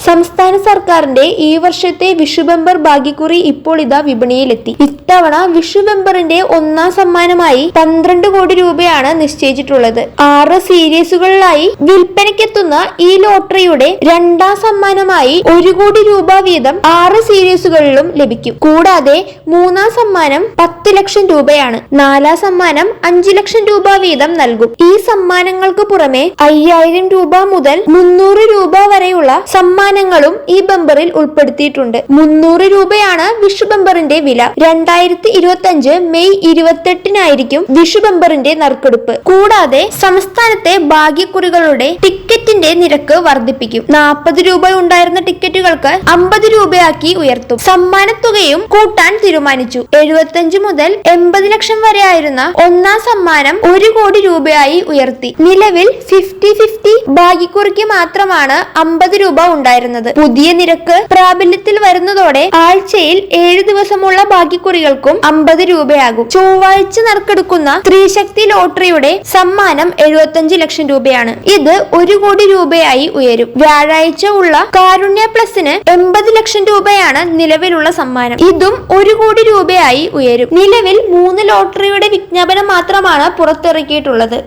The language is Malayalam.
സംസ്ഥാന സർക്കാരിന്റെ ഈ വർഷത്തെ വിഷു ബമ്പർ ഭാഗ്യക്കുറി ഇപ്പോൾ ഇതാ വിപണിയിലെത്തി. ഇത്തവണ വിഷു ബമ്പറിന്റെ ഒന്നാം സമ്മാനമായി 12 കോടി രൂപയാണ് നിശ്ചയിച്ചിട്ടുള്ളത്. 6 സീരീസുകളിലായി വിൽപ്പനയ്ക്കെത്തുന്ന ഈ ലോട്ടറിയുടെ രണ്ടാം സമ്മാനമായി 1 കോടി രൂപ വീതം 6 സീരീസുകളിലും ലഭിക്കും. കൂടാതെ മൂന്നാം സമ്മാനം 10 ലക്ഷം രൂപയാണ്. നാലാം സമ്മാനം 5 ലക്ഷം രൂപ വീതം നൽകും. ഈ സമ്മാനങ്ങൾക്ക് പുറമെ 5000 രൂപ മുതൽ 300 രൂപ വരെയുള്ള സമ്മാനങ്ങളും ഈ ബമ്പറിൽ ഉൾപ്പെടുത്തിയിട്ടുണ്ട്. 300 രൂപയാണ് വിഷു ബമ്പറിന്റെ വില. 2025 മെയ് 28-നായിരിക്കും വിഷു ബമ്പറിന്റെ നറുക്കെടുപ്പ്. കൂടാതെ സംസ്ഥാനത്തെ ഭാഗ്യക്കുറികളുടെ ടിക്കറ്റിന്റെ നിരക്ക് വർദ്ധിപ്പിക്കും. 40 രൂപ ഉണ്ടായിരുന്ന ടിക്കറ്റുകൾക്ക് 50 രൂപയാക്കി ഉയർത്തും. സമ്മാനത്തുകയും കൂട്ടാൻ തീരുമാനിച്ചു. 75 മുതൽ 80 ലക്ഷം വരെ ആയിരുന്ന ഒന്നാം സമ്മാനം 1 കോടി രൂപയായി ഉയർത്തി. നിലവിൽ 50-50 ഭാഗ്യക്കുറിക്ക് മാത്രമാണ് 50 രൂപ ഉണ്ടായിരുന്നത്. പുതിയ നിരക്ക് പ്രാബല്യത്തിൽ വരുന്നതോടെ ആഴ്ചയിൽ 7 ദിവസമുള്ള ഭാഗ്യക്കുറികൾക്കും 50 രൂപയാകും. ചൊവ്വാഴ്ച നറുക്കെടുക്കുന്ന സ്ത്രീശക്തി ലോട്ടറിയുടെ സമ്മാനം 75 ലക്ഷം രൂപയാണ്. ഇത് 1 കോടി രൂപയായി ഉയരും. വ്യാഴാഴ്ച ഉള്ള കാരുണ്യ പ്ലസിന് 80 ലക്ഷം രൂപയാണ് നിലവിലുള്ള സമ്മാനം. ഇതും 1 കോടി രൂപയായി ഉയരും. നിലവിൽ 3 ലോട്ടറിയുടെ വിജ്ഞാപനം മാത്രമാണ് പുറത്തിറക്കിയിട്ടുള്ളത്.